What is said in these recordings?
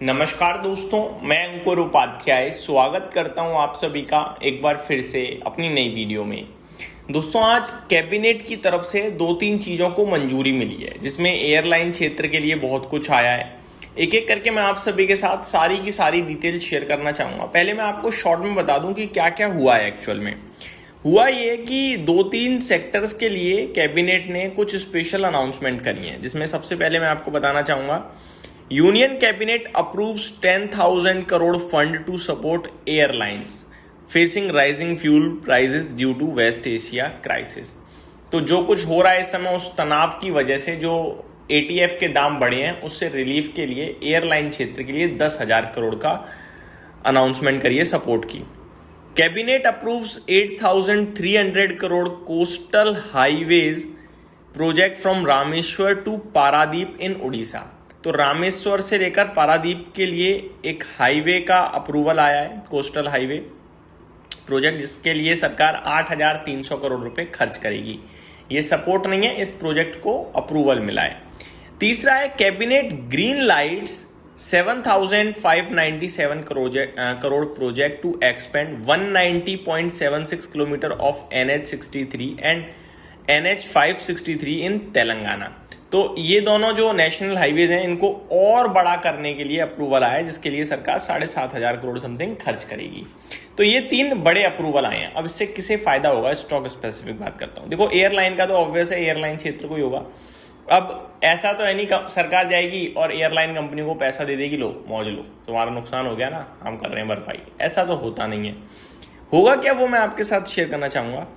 नमस्कार दोस्तों, मैं अंकुर उपाध्याय स्वागत करता हूं आप सभी का एक बार फिर से अपनी नई वीडियो में। दोस्तों, आज कैबिनेट की तरफ से 2-3 चीज़ों को मंजूरी मिली है, जिसमें एयरलाइन क्षेत्र के लिए बहुत कुछ आया है। एक एक करके मैं आप सभी के साथ सारी की सारी डिटेल शेयर करना चाहूँगा। पहले मैं आपको शॉर्ट में बता दूं कि क्या क्या हुआ है। एक्चुअल में हुआ ये कि 2-3 सेक्टर्स के लिए कैबिनेट ने कुछ स्पेशल अनाउंसमेंट करी हैं, जिसमें सबसे पहले मैं आपको बताना चाहूँगा union cabinet approves 10,000 crore fund to support airlines facing rising fuel prices due to West Asia crisis. तो जो कुछ हो रहा है इस समय, उस तनाव की वजह से जो एटीएफ के दाम बढ़े हैं, उससे रिलीफ के लिए एयरलाइन क्षेत्र के लिए 10,000 करोड़ का अनाउंसमेंट करिए सपोर्ट की। Cabinet approves 8,300 crore coastal highways project from Rameshwar to Paradip in Orissa. तो रामेश्वर से लेकर पारादीप के लिए एक हाईवे का अप्रूवल आया है, कोस्टल हाईवे प्रोजेक्ट, जिसके लिए सरकार 8,300 करोड़ रुपए खर्च करेगी। ये सपोर्ट नहीं है, इस प्रोजेक्ट को अप्रूवल मिला है। तीसरा है cabinet green lights 7,597 crore project to expand 190.76 kilometre of NH63 and NH563 in Telangana. तो ये दोनों जो नेशनल हाईवेज हैं, इनको और बड़ा करने के लिए अप्रूवल आया है, जिसके लिए सरकार 7,500 करोड़ समथिंग खर्च करेगी। तो ये 3 बड़े अप्रूवल आए हैं। अब इससे किसे फायदा होगा, स्टॉक स्पेसिफिक बात करता हूँ। देखो, एयरलाइन का तो ऑब्वियस है, एयरलाइन क्षेत्र को ही होगा। अब ऐसा तो है नहीं सरकार जाएगी और एयरलाइन कंपनी को पैसा दे देगी, लो मौज लो, तुम्हारा नुकसान हो गया ना, हम कर रहे हैं भरपाई। ऐसा तो होता नहीं है। होगा क्या, वो मैं आपके साथ शेयर करना चाहूँगा।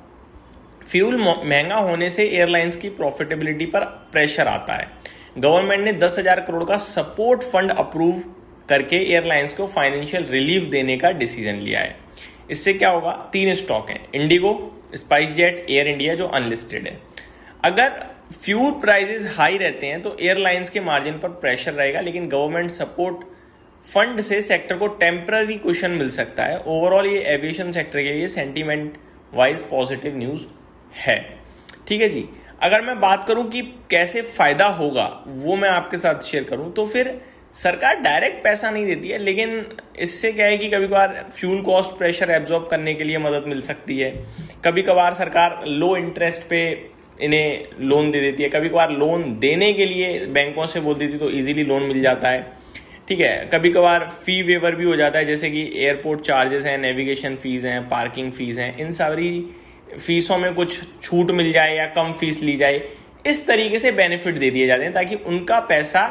फ्यूल महंगा होने से एयरलाइंस की प्रॉफिटेबिलिटी पर प्रेशर आता है। गवर्नमेंट ने 10,000 करोड़ का सपोर्ट फंड अप्रूव करके एयरलाइंस को फाइनेंशियल रिलीफ देने का डिसीजन लिया है। इससे क्या होगा, 3 स्टॉक हैं, Indigo, spice jet, air India, जो अनलिस्टेड है। अगर फ्यूल प्राइसेस हाई रहते हैं तो एयरलाइंस के मार्जिन पर प्रेशर रहेगा, लेकिन गवर्नमेंट सपोर्ट फंड से सेक्टर को टेम्पररी कुशन मिल सकता है। ओवरऑल ये एविएशन सेक्टर के लिए सेंटीमेंट वाइज पॉजिटिव न्यूज है। ठीक है जी। अगर मैं बात करूं कि कैसे फायदा होगा, वो मैं आपके साथ शेयर करूं, तो फिर सरकार डायरेक्ट पैसा नहीं देती है, लेकिन इससे क्या है कि कभी कभार फ्यूल कॉस्ट प्रेशर एब्जॉर्ब करने के लिए मदद मिल सकती है। कभी कभार सरकार लो इंटरेस्ट पे इन्हें लोन दे देती है, कभी कभार लोन देने के लिए बैंकों से बोल देती है तो इजीली लोन मिल जाता है। ठीक है, कभी कभार फी वेवर भी हो जाता है, जैसे कि एयरपोर्ट चार्जेस हैं, नेविगेशन फीस हैं, पार्किंग फीस हैं, इन सारी फीसों में कुछ छूट मिल जाए या कम फीस ली जाए। इस तरीके से बेनिफिट दे दिए जाते हैं ताकि उनका पैसा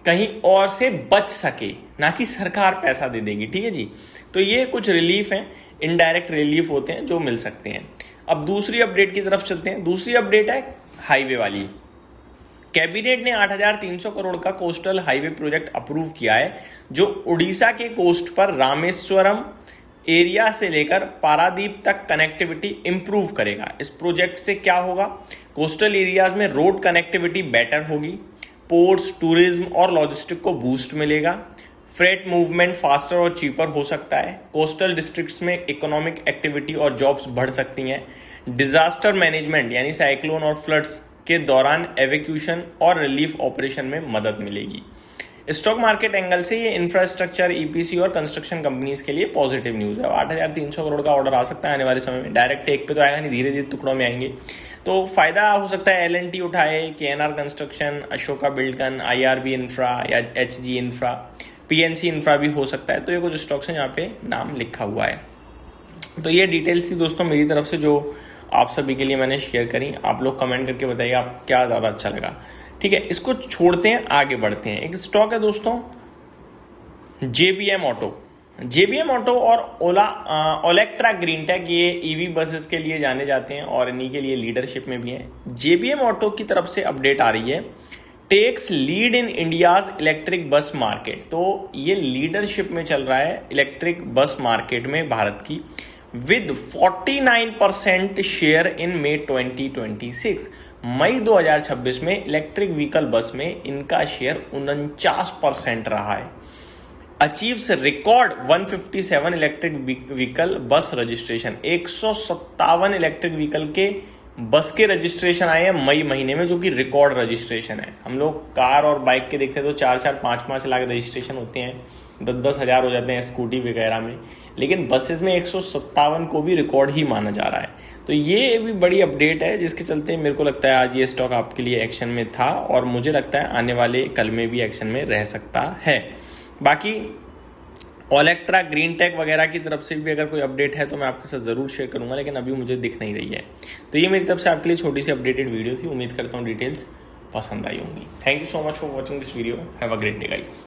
कहीं और से बच सके, ना कि सरकार पैसा दे देगी। ठीक है जी। तो ये कुछ रिलीफ हैं, इनडायरेक्ट रिलीफ होते हैं जो मिल सकते हैं। अब दूसरी अपडेट की तरफ चलते हैं। दूसरी अपडेट है हाईवे वाली। कैबिनेट ने 8,300 करोड़ का कोस्टल हाईवे प्रोजेक्ट अप्रूव किया है, जो उड़ीसा के कोस्ट पर रामेश्वरम एरिया से लेकर पारादीप तक कनेक्टिविटी इंप्रूव करेगा। इस प्रोजेक्ट से क्या होगा, कोस्टल एरियाज में रोड कनेक्टिविटी बेटर होगी, पोर्ट्स, टूरिज्म और लॉजिस्टिक को बूस्ट मिलेगा, फ्रेट मूवमेंट फास्टर और चीपर हो सकता है, कोस्टल डिस्ट्रिक्ट्स में इकोनॉमिक एक्टिविटी और जॉब्स बढ़ सकती हैं, डिजास्टर मैनेजमेंट यानी साइक्लोन और फ्लड्स के दौरान एवेक्यूशन और रिलीफ ऑपरेशन में मदद मिलेगी। स्टॉक मार्केट एंगल से ये इंफ्रास्ट्रक्चर, ईपीसी और कंस्ट्रक्शन कंपनीज के लिए पॉजिटिव न्यूज है। 8,300 करोड़ का ऑर्डर आ सकता है आने वाले समय में। डायरेक्ट टेक पे तो आएगा नहीं, धीरे धीरे टुकड़ों में आएंगे। तो फायदा हो सकता है L&T उठाए, KNR construction, Ashoka Buildcon, IRB infra या HG इंफ्रा, PNC इंफ्रा भी हो सकता है। तो ये कुछ स्टॉक्स हैं यहाँ पे नाम लिखा हुआ है। तो ये डिटेल्स थी दोस्तों मेरी तरफ से, जो आप सभी के लिए मैंने शेयर करी। आप लोग कमेंट करके बताइए आप क्या ज़्यादा अच्छा लगा। ठीक है, इसको छोड़ते हैं, आगे बढ़ते हैं। एक स्टॉक है दोस्तों JBM ऑटो। JBM ऑटो और ओलेक्ट्रा ग्रीन टेक, ये ईवी बसेस के लिए जाने जाते हैं और इन्हीं के लिए लीडरशिप में भी हैं। JBM ऑटो की तरफ से अपडेट आ रही है, takes lead in India's electric bus market. तो ये लीडरशिप में चल रहा है इलेक्ट्रिक बस मार्केट में भारत की, विद 49% शेयर इन मई 2026। मई 2026 में इलेक्ट्रिक व्हीकल बस में इनका शेयर 49% रहा है। अचीव्स रिकॉर्ड 157 इलेक्ट्रिक व्हीकल बस रजिस्ट्रेशन। 157 इलेक्ट्रिक व्हीकल के बस के रजिस्ट्रेशन आए हैं मई महीने में, जो कि रिकॉर्ड रजिस्ट्रेशन है। हम लोग कार और बाइक के देखते हैं तो 4-4, 5-5 लाख रजिस्ट्रेशन होते हैं, 10-10 हज़ार हो जाते हैं स्कूटी वगैरह में, लेकिन बसेस में 157 को भी रिकॉर्ड ही माना जा रहा है। तो ये भी बड़ी अपडेट है, जिसके चलते मेरे को लगता है आज ये स्टॉक आपके लिए एक्शन में था और मुझे लगता है आने वाले कल में भी एक्शन में रह सकता है। बाकी ओलेक्ट्रा, ग्रीन टेक वगैरह की तरफ से भी अगर कोई अपडेट है तो मैं आपके साथ ज़रूर शेयर करूंगा, लेकिन अभी मुझे दिख नहीं रही है। तो ये मेरी तरफ से आपके लिए छोटी सी अपडेटेड वीडियो थी। उम्मीद करता हूँ डिटेल्स पसंद आई होंगी। Thank you so much for watching this video. Have a great day guys.